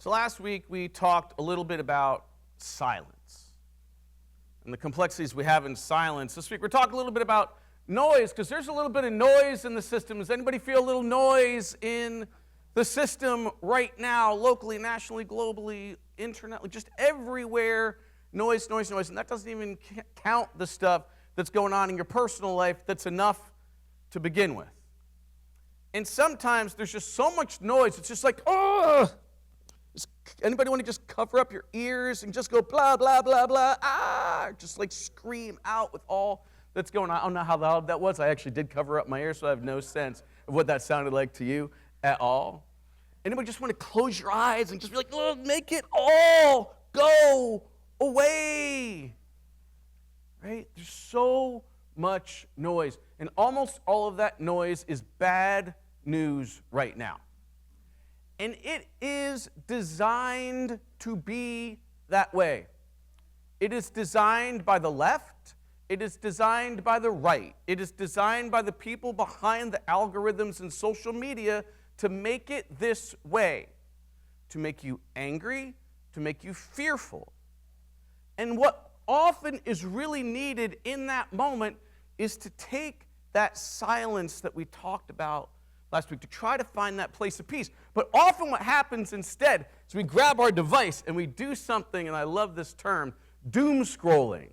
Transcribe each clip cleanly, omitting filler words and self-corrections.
So last week we talked a little bit about silence and the complexities we have in silence. This week we're talking a little bit about noise, because there's a little bit of noise in the system. Does anybody feel a little noise in the system right now, locally, nationally, globally, internetly, just everywhere? Noise, noise, noise. And that doesn't even count the stuff that's going on in your personal life that's enough to begin with. And sometimes there's just so much noise, it's just like, oh! Anybody want to just cover up your ears and just go blah, blah, blah, blah, just like scream out with all that's going on? I don't know how loud that was. I actually did cover up my ears, so I have no sense of what that sounded like to you at all. Anybody just want to close your eyes and just be like, oh, make it all go away? Right? There's so much noise, and almost all of that noise is bad news right now. And it is designed to be that way. It is designed by the left. It is designed by the right. It is designed by the people behind the algorithms and social media to make it this way, to make you angry, to make you fearful. And what often is really needed in that moment is to take that silence that we talked about last week, to try to find that place of peace. But often what happens instead is we grab our device and we do something, and I love this term, doom scrolling.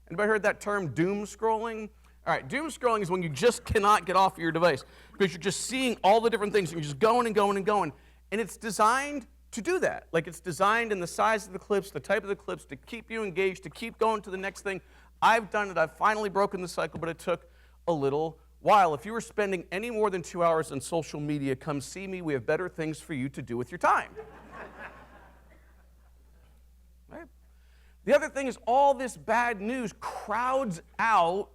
Anybody heard that term, doom scrolling? All right, doom scrolling is when you just cannot get off of your device because you're just seeing all the different things and you're just going and going and going. And it's designed to do that. Like, it's designed in the size of the clips, the type of the clips, to keep you engaged, to keep going to the next thing. I've done it. I've finally broken the cycle, but it took a little while. If you were spending any more than 2 hours on social media, come see me. We have better things for you to do with your time. Right? The other thing is all this bad news crowds out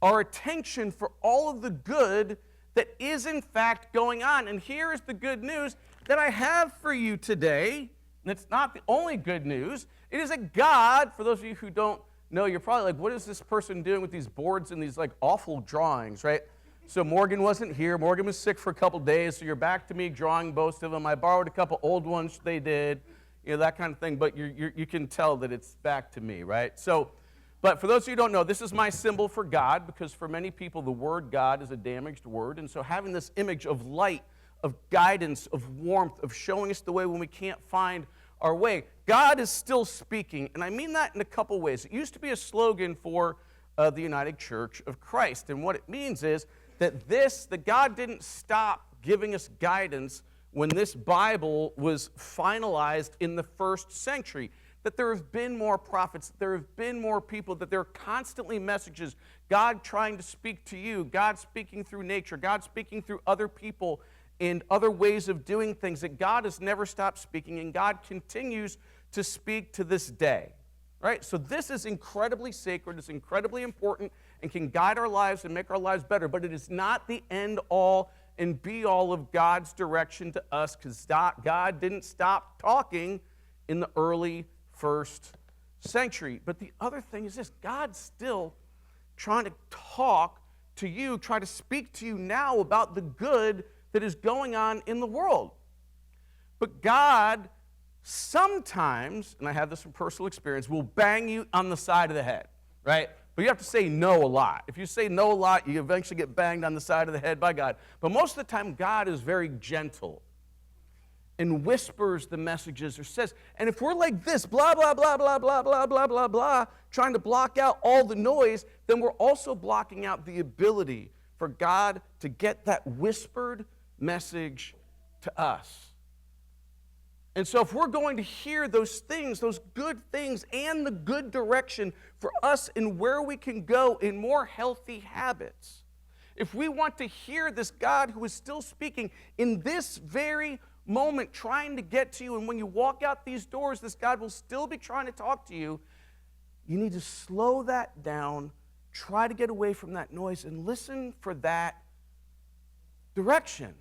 our attention for all of the good that is in fact going on. And here is the good news that I have for you today. And it's not the only good news. It is a God, for those of you who don't know, you're probably like, what is this person doing with these boards and these like awful drawings, right? So Morgan wasn't here. Morgan was sick for a couple days, so you're back to me drawing both of them. I borrowed a couple old ones they did, that kind of thing. But you can tell that it's back to me, right? So, but for those of you who don't know, this is my symbol for God, because for many people the word God is a damaged word. And so having this image of light, of guidance, of warmth, of showing us the way when we can't find our way. God is still speaking, and I mean that in a couple ways. It used to be a slogan for the United Church of Christ, and what it means is that God didn't stop giving us guidance when this Bible was finalized in the first century, that there have been more prophets, that there have been more people, that there are constantly messages, God trying to speak to you, God speaking through nature, God speaking through other people, and other ways of doing things, that God has never stopped speaking, and God continues to speak to this day, right? So this is incredibly sacred, it's incredibly important, and can guide our lives and make our lives better, but it is not the end-all and be-all of God's direction to us, because God didn't stop talking in the early first century. But the other thing is this, God's still trying to talk to you, try to speak to you now about the good that is going on in the world. But God sometimes, and I have this from personal experience, will bang you on the side of the head, right? But you have to say no a lot. If you say no a lot, you eventually get banged on the side of the head by God. But most of the time, God is very gentle and whispers the messages or says, and if we're like this, blah, blah, blah, blah, blah, blah, blah, blah, blah, trying to block out all the noise, then we're also blocking out the ability for God to get that whispered message to us. And so if we're going to hear those things, those good things, and the good direction for us and where we can go in more healthy habits, if we want to hear this God who is still speaking in this very moment, trying to get to you, and when you walk out these doors, this God will still be trying to talk to you, you need to slow that down, try to get away from that noise, and listen for that direction.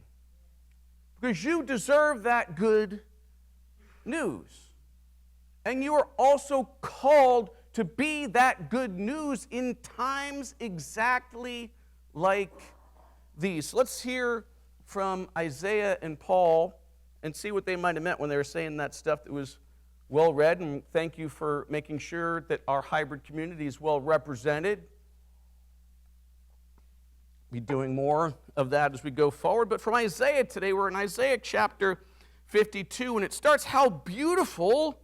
Because you deserve that good news. And you are also called to be that good news in times exactly like these. Let's hear from Isaiah and Paul and see what they might have meant when they were saying that stuff that was well read. And thank you for making sure that our hybrid community is well represented. Be doing more of that as we go forward. But from Isaiah today, we're in Isaiah chapter 52, and it starts, "How beautiful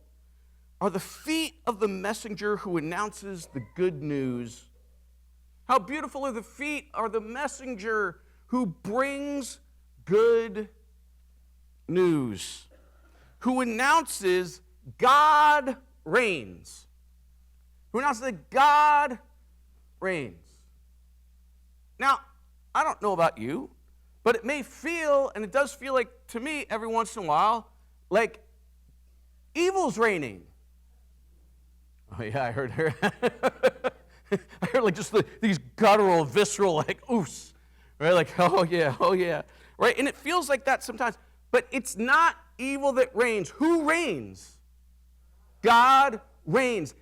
are the feet of the messenger who announces the good news." How beautiful are the feet of the messenger who brings good news, who announces God reigns. Who announces that God reigns. Now, I don't know about you, but it may feel, and it does feel like to me every once in a while, like evil's reigning. Oh yeah, I heard her. I heard like just these guttural, visceral, like oofs, right? Like, oh yeah, right? And it feels like that sometimes, but it's not evil that reigns. Who reigns? God reigns,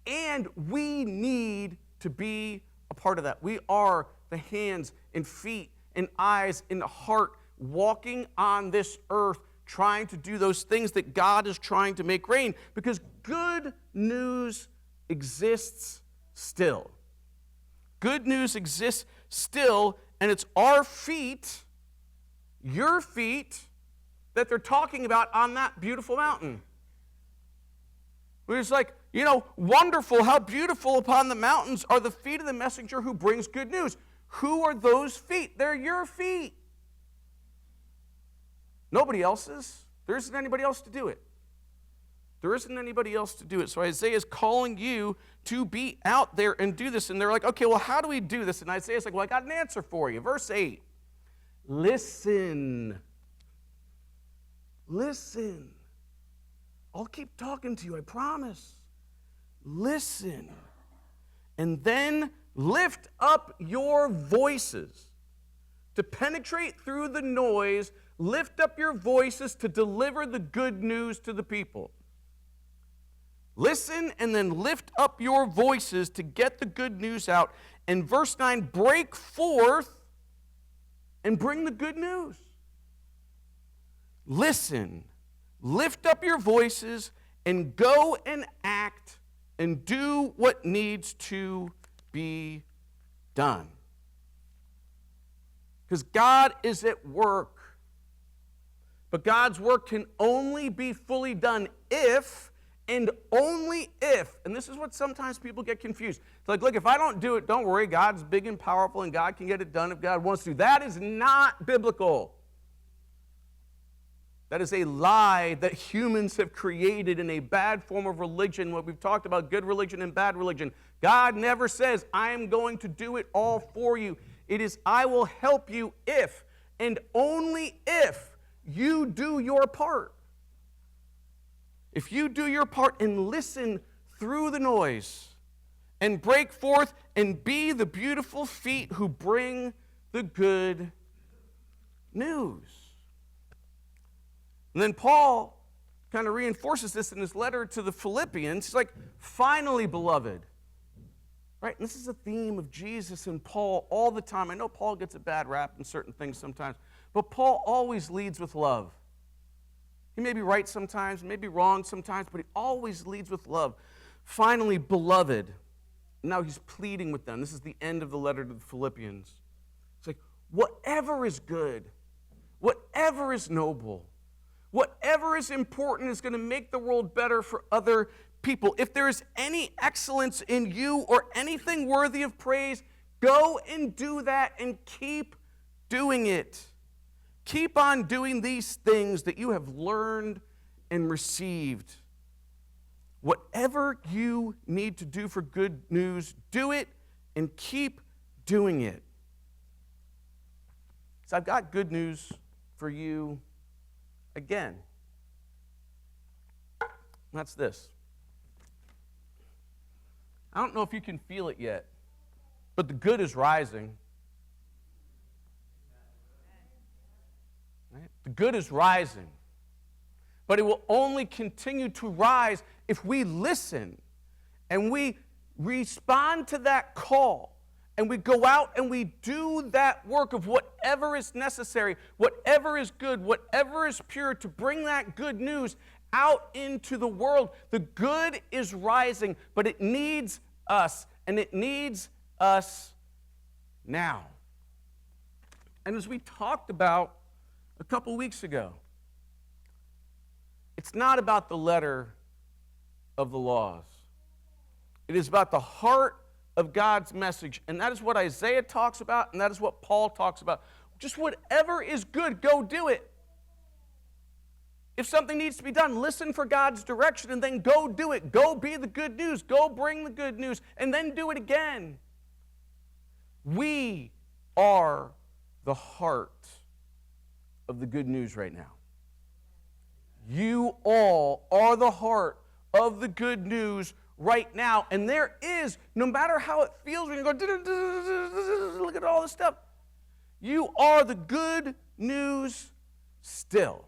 and we need to be a part of that. We are the hands and feet and eyes and heart walking on this earth, trying to do those things that God is trying to make reign, because good news exists still. Good news exists still, and it's our feet, your feet, that they're talking about on that beautiful mountain. It's like, wonderful, how beautiful upon the mountains are the feet of the messenger who brings good news. Who are those feet? They're your feet. Nobody else's. There isn't anybody else to do it. There isn't anybody else to do it. So Isaiah is calling you to be out there and do this. And they're like, okay, well, how do we do this? And Isaiah's like, well, I got an answer for you. Verse 8. Listen. Listen. I'll keep talking to you, I promise. Listen. And then lift up your voices to penetrate through the noise. Lift up your voices to deliver the good news to the people. Listen and then lift up your voices to get the good news out. And verse 9, break forth and bring the good news. Listen, lift up your voices and go and act and do what needs to be done. Because God is at work. But God's work can only be fully done if, and only if, and this is what sometimes people get confused. It's like, look, if I don't do it, don't worry, God's big and powerful and God can get it done if God wants to. That is not biblical. That is a lie that humans have created in a bad form of religion. What we've talked about, good religion and bad religion. God never says, I am going to do it all for you. It is, I will help you if, and only if, you do your part. If you do your part and listen through the noise and break forth and be the beautiful feet who bring the good news. And then Paul kind of reinforces this in his letter to the Philippians. He's like, finally, beloved. Right? And this is a theme of Jesus and Paul all the time. I know Paul gets a bad rap in certain things sometimes, but Paul always leads with love. He may be right sometimes, may be wrong sometimes, but he always leads with love. Finally, beloved. Now he's pleading with them. This is the end of the letter to the Philippians. It's like, whatever is good, whatever is noble, whatever is important is going to make the world better for other people. If there is any excellence in you or anything worthy of praise, go and do that and keep doing it. Keep on doing these things that you have learned and received. Whatever you need to do for good news, do it and keep doing it. So I've got good news for you again. That's this. I don't know if you can feel it yet, but the good is rising. Right? The good is rising. But it will only continue to rise if we listen and we respond to that call and we go out and we do that work of whatever is necessary, whatever is good, whatever is pure, to bring that good news out into the world. The good is rising, but it needs us, and it needs us now. And as we talked about a couple weeks ago, it's not about the letter of the laws. It is about the heart of God's message, and that is what Isaiah talks about, and that is what Paul talks about. Just whatever is good, go do it. If something needs to be done, listen for God's direction and then go do it. Go be the good news. Go bring the good news and then do it again. We are the heart of the good news right now. You all are the heart of the good news right now. And there is, no matter how it feels when you go, look at all this stuff, you are the good news still.